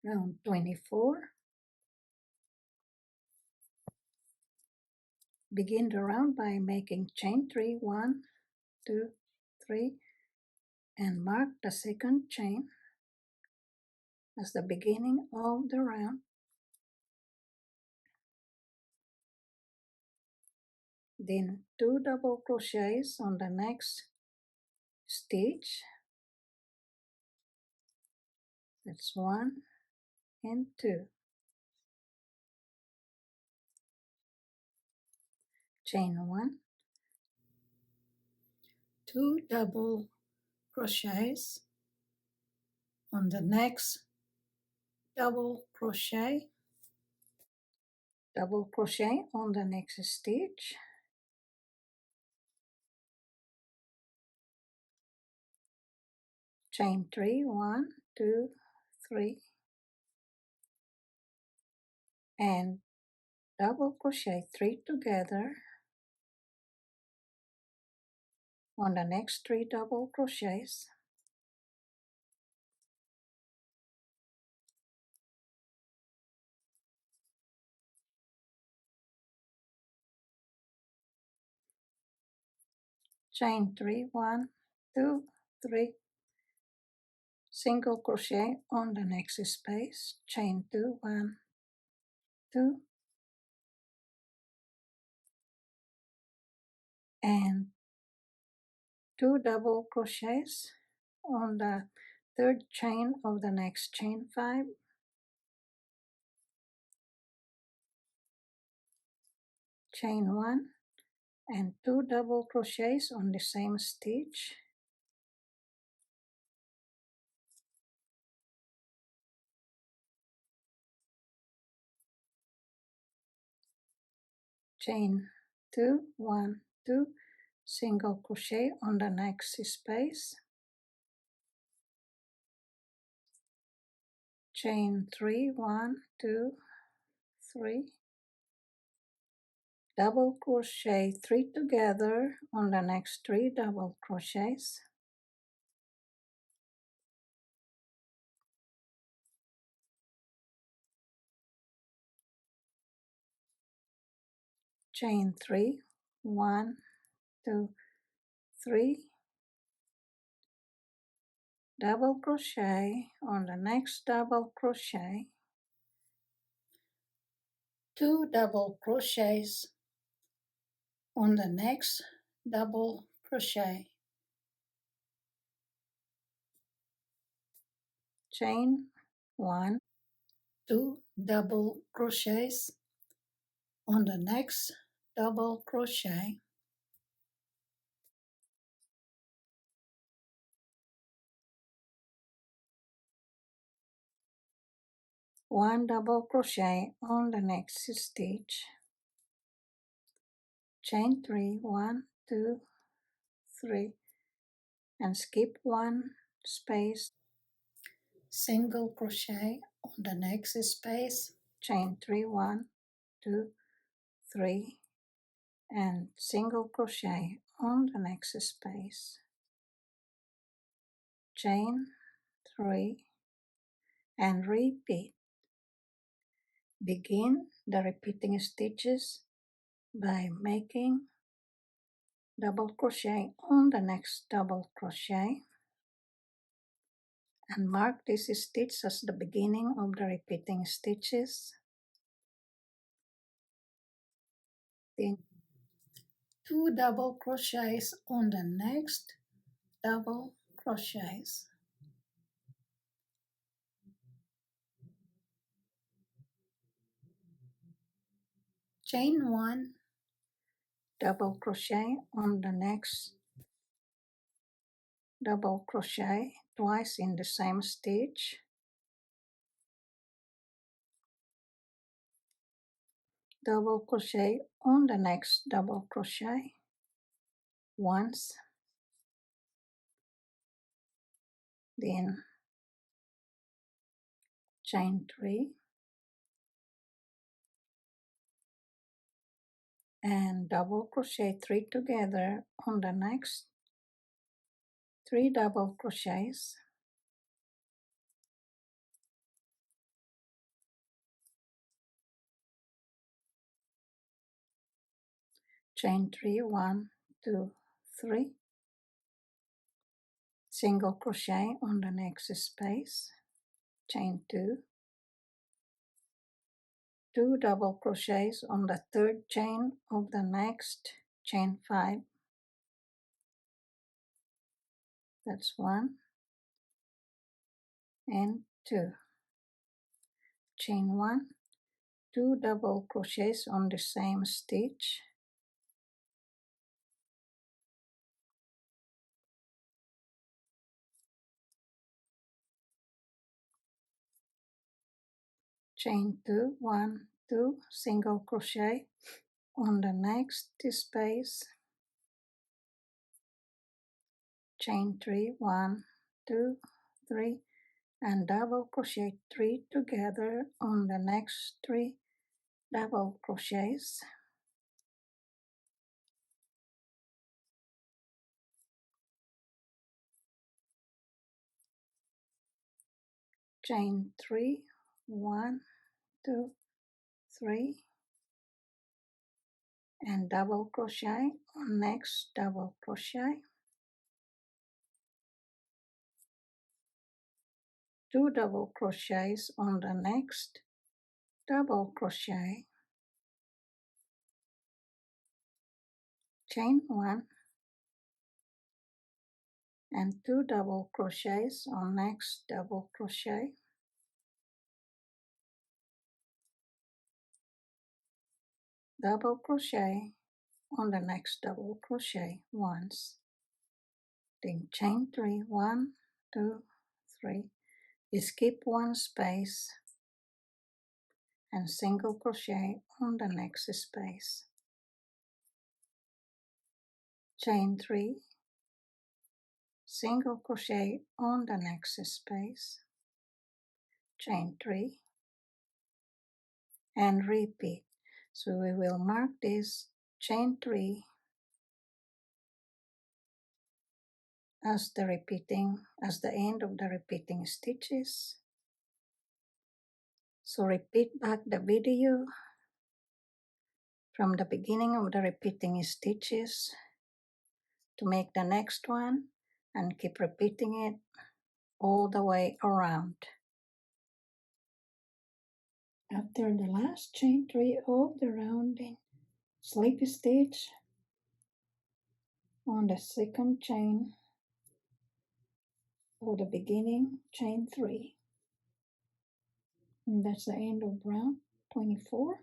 round 24. Begin the round by making chain 3, 1, 2, 3, and mark the second chain as the beginning of the round. Then 2 double crochets on the next stitch. That's 1 and 2. Chain 1, 2 double crochets on the next double crochet on the next stitch, chain 3, 1, 2, 3, and double crochet 3 together on the next 3 double crochets, chain 3, 1, 2, 3, single crochet on the next space, chain 2, 1, 2, and 2 double crochets on the third chain of the next chain 5, chain 1, and 2 double crochets on the same stitch, chain 2, 1, 2, single crochet on the next space, chain 3, 1, 2, 3, double crochet 3 together on the next 3 double crochets, chain 3, 1, 2, 3, double crochet on the next double crochet, 2 double crochets on the next double crochet, chain 1, 2 double crochets on the next double crochet, 1 double crochet on the next stitch, chain 3, 1, 2, 3, and skip 1 space, single crochet on the next space, chain 3, 1, 2, 3, and single crochet on the next space, chain 3, and repeat. Begin the repeating stitches by making double crochet on the next double crochet and mark this stitch as the beginning of the repeating stitches. Then 2 double crochets on the next double crochets, chain 1, double crochet on the next double crochet twice in the same stitch, double crochet on the next double crochet once, then chain 3 and double crochet 3 together on the next 3 double crochets, chain 3, 1, 2, 3, single crochet on the next space, chain 2, 2 double crochets on the third chain of the next, chain 5, that's 1 and 2, chain 1, 2 double crochets on the same stitch, chain 2, 1, 2, single crochet on the next space, chain 3, 1, 2, 3, and double crochet 3 together on the next 3 double crochets, chain 3, 1, 2, 3, and double crochet on next double crochet, 2 double crochets on the next double crochet, chain 1, and 2 double crochets on next double crochet, double crochet on the next double crochet once, then chain 3, 1, 2, 3, skip one space and single crochet on the next space, chain 3, single crochet on the next space, chain 3, and repeat. So we will mark this chain 3 as the end of the repeating stitches. So repeat back the video from the beginning of the repeating stitches to make the next one and keep repeating it all the way around. After the last chain 3 of the rounding, slip stitch on the second chain of the beginning, chain 3. And that's the end of round 24.